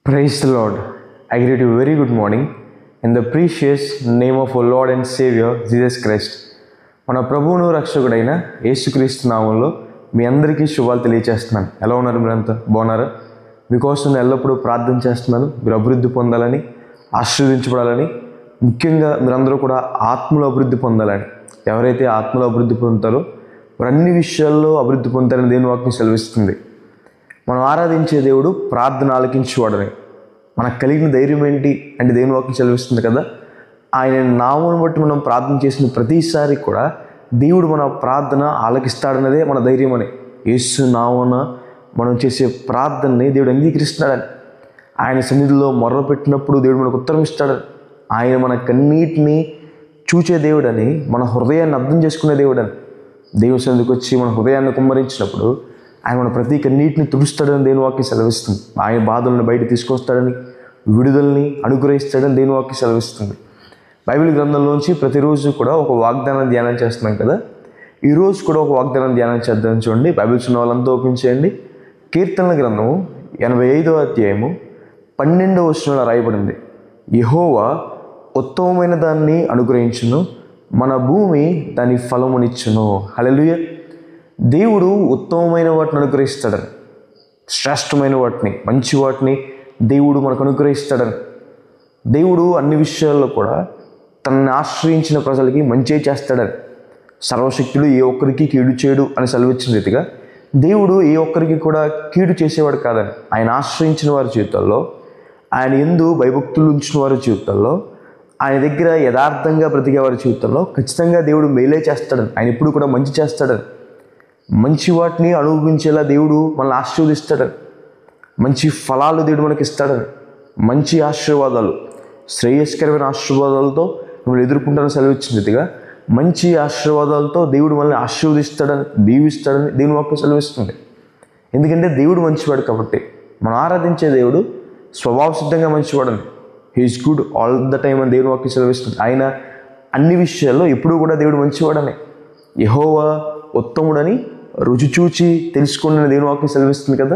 Praise the Lord. I greet you very good morning in the precious name of our Lord and Savior Jesus Christ. మన ప్రభువును రక్షకుడైన యేసుక్రీస్తు నామంలో మీ అందరికీ శుభాలు తెలియజేస్తున్నాను. ఎలా ఉన్నారు? మీరంతా బాగున్నారా? మీకోసం నేను ఎల్లప్పుడూ ప్రార్థన చేస్తున్నాను. మీరు అభివృద్ధి పొందాలని, ఆశీర్వదించబడాలని, ముఖ్యంగా మీరందరూ కూడా ఆత్మలో అభివృద్ధి పొందాలని. ఎవరైతే ఆత్మలో అభివృద్ధి పొందుతారో వారు అన్ని విషయాల్లో అభివృద్ధి పొందుతారని దేవుని వాక్యం సెలవిస్తుంది. మనం ఆరాధించే దేవుడు ప్రార్థన ఆలకించేవాడని. మనకు కలిగిన ధైర్యం ఏంటి అంటే దేవుని వాక్యం సెలవిస్తుంది కదా, ఆయన నామమును బట్టి మనం ప్రార్థన చేసిన ప్రతిసారి కూడా దేవుడు మన ప్రార్థన ఆలకిస్తాడన్నదే మన ధైర్యం అని. యేసు నామమున మనం చేసే ప్రార్థనని దేవుడు అంగీకరిస్తున్నాడని, ఆయన సన్నిధిలో మొర్ర పెట్టినప్పుడు దేవుడు మనకు ఉత్తరం ఇస్తాడని, ఆయన మన కన్నీటిని చూచే దేవుడని, మన హృదయాన్ని అర్థం చేసుకునే దేవుడని. దేవుని సన్నిధికి వచ్చి మన హృదయాన్ని కుమ్మరించినప్పుడు ఆయన మన ప్రతి కన్నీటిని తుడుస్తాడని దేవుని వాక్యం సెలవిస్తుంది. ఆయన బాధలను బయట తీసుకొస్తాడని, విడుదలని అనుగ్రహిస్తాడని దేవుని వాక్యం సెలవిస్తుంది. బైబిల్ గ్రంథంలోంచి ప్రతిరోజు కూడా ఒక వాగ్దానం ధ్యానం చేస్తున్నాం కదా. ఈరోజు కూడా ఒక వాగ్దానం ధ్యానం చేద్దాం. చూడండి, బైబిల్స్ ఉన్న వాళ్ళంతా ఓపెన్ చేయండి. కీర్తనల గ్రంథము 85వ అధ్యాయము 12వ వచనంలో రాయబడింది, యెహోవా ఉత్తమమైన దాన్ని అనుగ్రహించును, మన భూమి దాని ఫలమునిచ్చును. హల్లెలూయా. దేవుడు ఉత్తమమైన వాటిని అనుగ్రహిస్తాడని, శ్రేష్టమైన వాటిని, మంచి వాటిని దేవుడు మనకు అనుగ్రహిస్తాడని. దేవుడు అన్ని విషయాల్లో కూడా తనని ఆశ్రయించిన ప్రజలకి మంచి చేస్తాడని. సర్వశక్తుడు ఏ ఒక్కరికి కీడు చేయడు అని సెలవిచ్చిన రీతిగా దేవుడు ఏ ఒక్కరికి కూడా కీడు చేసేవాడు కాదని. ఆయన ఆశ్రయించిన వారి జీవితాల్లో, ఆయన యందు భయభక్తులు ఉంచిన వారి జీవితాల్లో, ఆయన దగ్గర యథార్థంగా బ్రతికే వారి జీవితంలో ఖచ్చితంగా దేవుడు మేలే చేస్తాడని. ఆయన ఎప్పుడు కూడా మంచి చేస్తాడని, మంచి వాటిని అనుభవించేలా దేవుడు మనల్ని ఆశీర్వదిస్తాడని, మంచి ఫలాలు దేవుడు మనకి ఇస్తాడని, మంచి ఆశీర్వాదాలు, శ్రేయస్కరమైన ఆశీర్వాదాలతో మిమ్మల్ని ఎదుర్కొంటారని సెలవిచ్చిన రీతిగా మంచి ఆశీర్వాదాలతో దేవుడు మనల్ని ఆశీర్వదిస్తాడని, దీవిస్తాడని దేవుని వాక్యం సెలవిస్తుంది. ఎందుకంటే దేవుడు మంచివాడు కాబట్టి. మనం ఆరాధించే దేవుడు స్వభావ సిద్ధంగా మంచివాడని. He's good all the time అని దేవుని వాక్యం సెలవిస్తుంది. ఆయన అన్ని విషయాల్లో ఎప్పుడూ కూడా దేవుడు మంచివాడని. యెహోవా ఉత్తముడని రుచి చూచి తెలుసుకోండి దేవుని వాక్యం సెలవిస్తుంది కదా.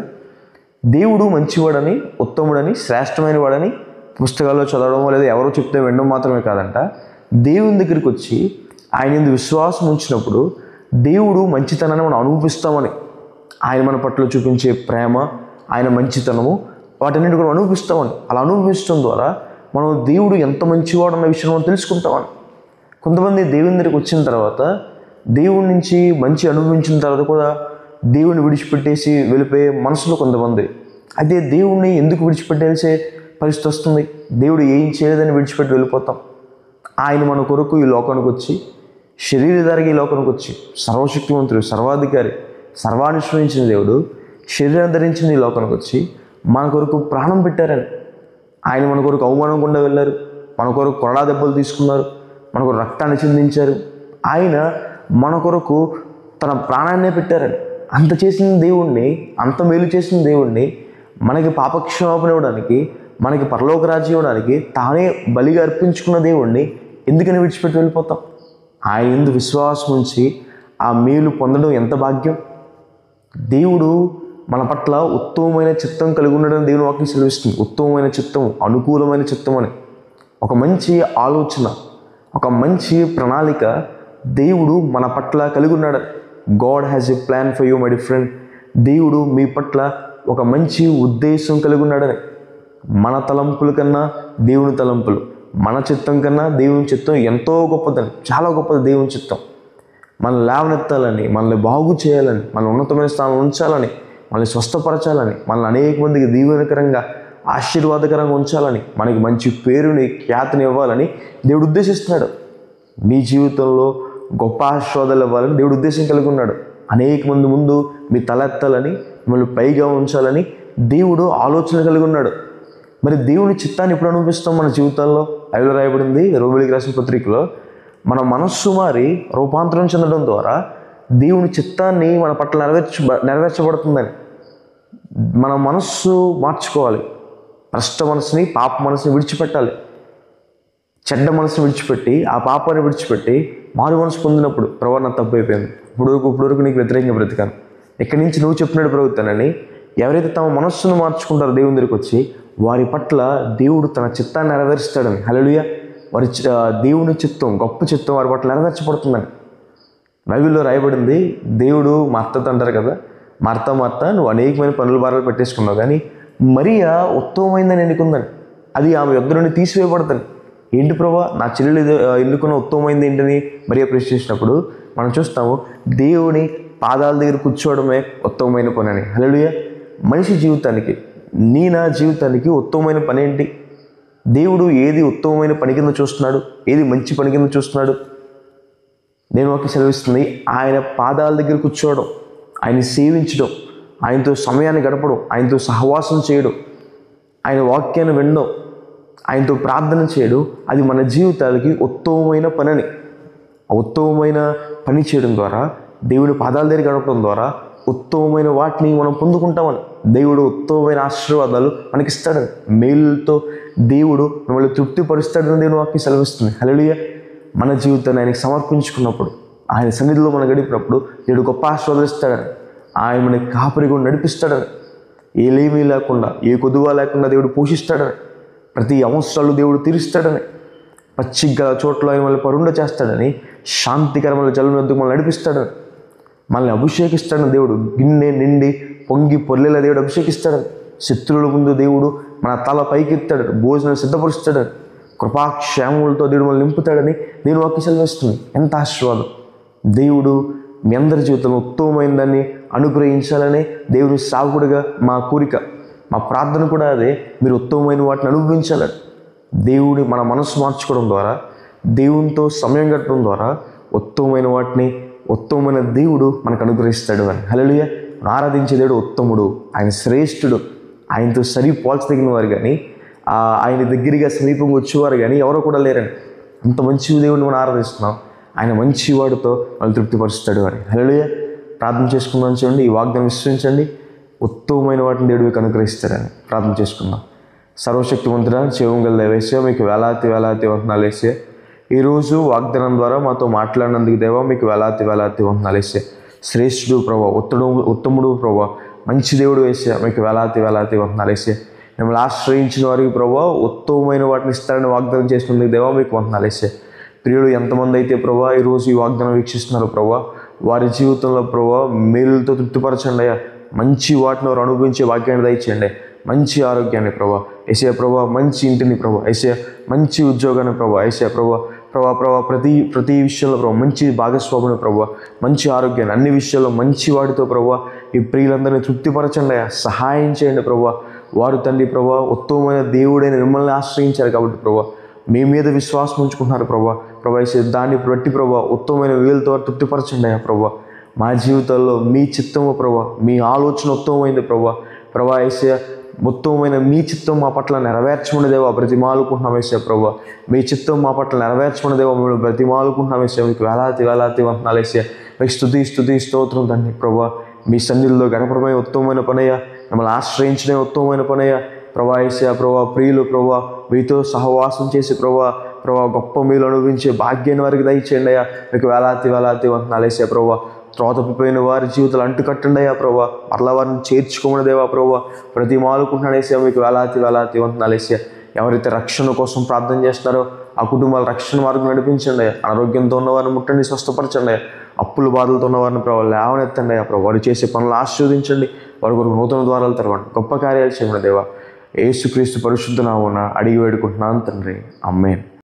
దేవుడు మంచివాడని, ఉత్తముడని, శ్రేష్టమైన వాడని పుస్తకాల్లో చదవడమో లేదా ఎవరో చెప్తే వినడం మాత్రమే కాదంట. దేవుని దగ్గరికి వచ్చి ఆయన యందు విశ్వాసం ఉంచినప్పుడు దేవుడు మంచితనాన్ని మనం అనుభవిస్తామని. ఆయన మన పట్ల చూపించే ప్రేమ, ఆయన మంచితనము, వాటన్నిటి కూడా అనుభవిస్తామని. అలా అనుభవించడం ద్వారా మనం దేవుడు ఎంత మంచివాడు అన్న విషయం మనం తెలుసుకుంటామని. కొంతమంది దేవుని దగ్గరికి వచ్చిన తర్వాత, దేవుడి నుంచి మంచి అనుభవించిన తర్వాత కూడా దేవుడిని విడిచిపెట్టేసి వెళ్ళిపోయే మనసులో కొంతమంది. అయితే దేవుడిని ఎందుకు విడిచిపెట్టేసే పరిస్థితి వస్తుంది? దేవుడు ఏం చేయలేదని విడిచిపెట్టి వెళ్ళిపోతాం. ఆయన మన కొరకు ఈ లోకానికి వచ్చి, శరీరధారిగా ఈ లోకానికి వచ్చి, సర్వశక్తివంతుడు, సర్వాధికారి, సర్వానుశ్రయించిన దేవుడు శరీరం ధరించిన ఈ లోకానికి వచ్చి మన కొరకు ప్రాణం పెట్టారని. ఆయన మన కొరకు అవమానం గుండా వెళ్ళారు, మన కొరకు కొరడా దెబ్బలు తీసుకున్నారు, మన కొరకు రక్తాన్ని చిందించారు. ఆయన మన కొరకు తన ప్రాణాన్నే పెట్టారని. అంత చేసిన దేవుణ్ణి, అంత మేలు చేసిన దేవుణ్ణి, మనకి పాపక్షమాపణ ఇవ్వడానికి, మనకి పరలోక రాజ్యం ఇవ్వడానికి తానే బలిగా అర్పించుకున్న దేవుణ్ణి ఎందుకని విడిచిపెట్టి వెళ్ళిపోతాం? ఆయన యందు విశ్వాసం ఉంచి ఆ మేలు పొందడం ఎంత భాగ్యం. దేవుడు మన పట్ల ఉత్తమమైన చిత్తం కలిగి ఉండడం దేవుని వాక్యం సెలవిస్తుంది. ఉత్తమమైన చిత్తం, అనుకూలమైన చిత్తం అని. ఒక మంచి ఆలోచన, ఒక మంచి ప్రణాళిక దేవుడు మన పట్ల కలిగి ఉన్నాడు. God has a plan for you my dear friend. దేవుడు మీ పట్ల ఒక మంచి ఉద్దేశం కలిగి ఉన్నాడని. మన తలంపుల కన్నా దేవుని తలంపులు, మన చిత్తం కన్నా దేవుని చిత్తం ఎంతో గొప్పదని, చాలా గొప్పది దేవుని చిత్తం. మనల్ని లేవనెత్తాలని, మనల్ని బాగు చేయాలని, మనల్ని ఉన్నతమైన స్థానంలో ఉంచాలని, మనల్ని స్వస్థపరచాలని, మనల్ని అనేక మందికి దీవెనకరంగా, ఆశీర్వాదకరంగా ఉంచాలని, మనకి మంచి పేరుని, ఖ్యాతిని ఇవ్వాలని దేవుడు ఉద్దేశిస్తున్నాడు. మీ జీవితంలో గొప్ప ఆశీర్వాదాలు ఇవ్వాలని దేవుడు ఉద్దేశం కలిగి ఉన్నాడు. అనేక మంది ముందు మీ తలెత్తాలని, మిమ్మల్ని పైగా ఉంచాలని దేవుడు ఆలోచన కలిగి ఉన్నాడు. మరి దేవుని చిత్తాన్ని ఎప్పుడు అనుభవిస్తాం మన జీవితాల్లో? బైబిల్లో రాయబడింది, రోమీయులకు రాసిన పత్రికలో, మన మనస్సు మారి రూపాంతరం చెందడం ద్వారా దేవుని చిత్తాన్ని మన పట్ల నెరవేర్చబడుతుందని. మన మనస్సు మార్చుకోవాలి. భ్రష్ట మనసుని, పాప మనసుని విడిచిపెట్టాలి. చెడ్డ మనసుని విడిచిపెట్టి, ఆ పాపాన్ని విడిచిపెట్టి మారు మనసు పొందినప్పుడు, ప్రభు నాకు తప్పు అయిపోయింది, ఇప్పుడు నీకు వ్యతిరేకంగా బ్రతికాను, ఇక్కడి నుంచి నువ్వు చెప్పినట్టు బ్రతుకుతానని ఎవరైతే తమ మనస్సును మార్చుకుంటారో దేవుని దగ్గరికి వచ్చి, వారి పట్ల దేవుడు తన చిత్తాన్ని నెరవేరుస్తాడని. హల్లెలూయా. దేవుని చిత్తం, గొప్ప చిత్తం వారి పట్ల నెరవేర్చబడుతుందని బైబిల్లో రాయబడింది. దేవుడు మార్తతో అంటారు కదా, మార్త నువ్వు అనేకమైన పనుల భారాలు పెట్టేసుకున్నావు, కానీ మరియా ఉత్తమమైందని ఎన్నుకుందని. అది ఆమె యొద్ద నుండి తీసివేయబడతాను. ఏంటి ప్రభా, నా చెల్లెలు ఎన్నుకున్న ఉత్తమమైంది ఏంటని మరియా ప్రశ్నించినప్పుడు మనం చూస్తాము, దేవుని పాదాల దగ్గర కూర్చోవడమే ఉత్తమమైన పని అని. హల్లెలూయా. మనిషి జీవితానికి, నా జీవితానికి ఉత్తమమైన పని ఏంటి? దేవుడు ఏది ఉత్తమమైన పని కింద చూస్తున్నాడు, ఏది మంచి పని కింద చూస్తున్నాడు? నేను ఒక సెలవిస్తుంది, ఆయన పాదాల దగ్గర కూర్చోవడం, ఆయన సేవించడం, ఆయనతో సమయాన్ని గడపడం, ఆయనతో సహవాసం చేయడం, ఆయన వాక్యాన్ని వినడం, ఆయనతో ప్రార్థన చేయడం, అది మన జీవితాలకి ఉత్తమమైన పని అని. ఆ ఉత్తమమైన పని చేయడం ద్వారా, దేవుడి పాదాల దగ్గర గడపడం ద్వారా ఉత్తమమైన వాటిని మనం పొందుకుంటామని. దేవుడు ఉత్తమమైన ఆశీర్వాదాలు మనకిస్తాడని, మేలుతో దేవుడు మిమ్మల్ని తృప్తిపరుస్తాడని దేవుని వాక్యం సెలవిస్తుంది. హల్లెలూయా. మన జీవితాన్ని ఆయనకి సమర్పించుకున్నప్పుడు, ఆయన సన్నిధిలో మనం గడిపినప్పుడు దేవుడు గొప్ప ఆశీర్వాదాలు ఇస్తాడని, ఆయన మనకి కాపరిగా నడిపిస్తాడని, ఏలేమీ లేకుండా, ఏ కొదువ లేకుండా దేవుడు పోషిస్తాడని, ప్రతి అవసరాలు దేవుడు తీరుస్తాడని, పచ్చిగల చోట్ల ఆయన మనల్ని పరుండ చేస్తాడని, శాంతికరమైన జలం వద్దకు మనల్ని నడిపిస్తాడని, మనల్ని అభిషేకిస్తాడని, దేవుడు గిన్నె నిండి పొంగి పొర్లేలా దేవుడు అభిషేకిస్తాడని, శత్రువుల ముందు దేవుడు మన తల పైకెత్తాడని, భోజనం సిద్ధపరుస్తాడని, కృపాక్షేమములతో దేవుడు మనల్ని నింపుతాడని దేవుని వాక్యం సెలవిస్తుంది. ఎంత ఆశీర్వాదం! దేవుడు మీ అందరి జీవితంలో ఉత్తమమైన దాన్ని అనుగ్రహించాలని దేవుని సాగుడుగా మా కోరిక, మా ప్రార్థన కూడా అదే. మీరు ఉత్తమమైన వాటిని అనుభవించాలని, దేవుడి మన మనసు మార్చుకోవడం ద్వారా, దేవునితో సమయం గడపడం ద్వారా ఉత్తమమైన వాటిని, ఉత్తమమైన దేవుడు మనకు అనుగ్రహిస్తాడు అని. హల్లెలూయా. ఆరాధించే దేవుడు ఉత్తముడు, ఆయన శ్రేష్ఠుడు, ఆయనతో సరి పోల్చదగిన వారు కానీ, ఆయన దగ్గరగా సమీపంగా వచ్చేవారు కానీ ఎవరో కూడా లేరని. అంత మంచి దేవుడిని మనం ఆరాధిస్తున్నాం. ఆయన మంచి వాడితో వాళ్ళు తృప్తిపరుస్తాడు అని. హల్లెలూయా. ప్రార్థన చేసుకుందాం. చూడండి, ఈ వాగ్దానం విశ్వసించండి, ఉత్తమమైన వాటిని దేవుడు మీకు అనుగ్రహిస్తారని. ప్రార్థన చేసుకుందాం. సర్వశక్తివంతుడా, జీవంగల దేవేశ్వర, మీకు వేలాది వందనాలు వేసే. ఈరోజు వాగ్దానం ద్వారా మాతో మాట్లాడినందుకు దేవా మీకు వేలాది వందనాలు వేసే. శ్రేష్ఠుడు ప్రభా, ఉత్తముడు ప్రభా, మంచి దేవుడు వేసే, మీకు వేలాది వందనాలు వేసే. మిమ్మల్ని ఆశ్రయించిన వారికి ప్రభా ఉత్తమమైన వాటిని ఇస్తారని వాగ్దానం చేసినందుకు దేవా మీకు వందనాలు వేసే. ప్రియుడు ఎంతమంది అయితే ప్రభా ఈరోజు ఈ వాగ్దానం వీక్షిస్తున్నారు ప్రభా, వారి జీవితంలో ప్రభా మేలులతో తృప్తిపరచండి అయ్యా. మంచి వాటిని వారు అనుభవించే వాక్యాన్ని దయచేయండి. మంచి ఆరోగ్యాన్ని ప్రభా ఏసయ్య, ప్రభా మంచి ఇంటిని ప్రభా ఏసయ్య, మంచి ఉద్యోగాన్ని ప్రభా ఏసయ్య, ప్రభా ప్రతి విషయంలో ప్రభా మంచి భాగస్వామిని ప్రభా, మంచి ఆరోగ్యాన్ని, అన్ని విషయాల్లో మంచి వాటితో ప్రభా ఈ ప్రియులందరినీ తృప్తిపరచండి అయ్యా. సహాయం చేయండి ప్రభా. వారు తండ్రి ప్రభా ఉత్తమమైన దేవుడైన మిమ్మల్ని ఆశ్రయించారు కాబట్టి ప్రభా మీ మీద విశ్వాసం ఉంచుకుంటున్నారు ప్రభా ఏసయ్య, దాన్ని బట్టి ప్రభా ఉత్తమమైన వేలుతో తృప్తిపరచండి అయ్యా. ప్రభా మా జీవితాల్లో మీ చిత్తము ప్రభా, మీ ఆలోచన ఉత్తమమైంది ప్రభా ఏసయ్య, ఉత్తమమైన మీ చిత్తం మా పట్ల నెరవేర్చమని దేవా బ్రతిమాలుకుంటున్నాం ఏసయ్య. ప్రభా మీ చిత్తం మా పట్ల నెరవేర్చమని దేవా మేము బ్రతిమాలుకుంటున్నాం ఏసయ్య. మీకు వేలాది వందనాలు ఏసయ్య. మీకు స్తుతి స్తోత్రం తండ్రి. ప్రభా మీ సన్నిధిలో గడపడమే ఉత్తమమైన పనయ్యా, మిమ్మల్ని ఆశ్రయించడమే ఉత్తమమైన పనయ్యా. ప్రభా ఏసయ్య, ప్రభా ప్రియులు ప్రభా మీతో సహవాసం చేసి ప్రభా గొప్ప మీలు అనుభవించే భాగ్యాన్ని వారికి దయచేయండి అయ్యా. మీకు వేలాది వందనాలు ఏసయ్య. ప్రభా త్రోతపోయిన వారి జీవితాలు అంటుకట్టండి అయ్యా. ప్రభా మరలా వారిని చేర్చుకోమని దేవా ప్రభా ప్రతిమాలుకుంటున్నాడు ఏసయ్య. మీకు వేలాది వందనాలు ఏసయ్య. ఎవరైతే రక్షణ కోసం ప్రార్థన చేస్తున్నారో ఆ కుటుంబాల రక్షణ మార్గం నడిపించండి అయ్యా. అనారోగ్యంతో ఉన్నవారిని ముట్టండి, స్వస్థపరచండి అయ్యా. అప్పుల బాధలతో ఉన్నవారిని ప్రభావ లేవనెత్తండి అయ్యా. ప్రభావ వారు చేసే పనులు ఆశీర్వదించండి, వారి కొరకు నూతన ద్వారాలు తెరవండి, గొప్ప కార్యాలు చేయండి దేవా. యేసుక్రీస్తు పరిశుద్ధ నామమున అడిగి వేడుకుంటున్నాను తండ్రి. ఆమేన్.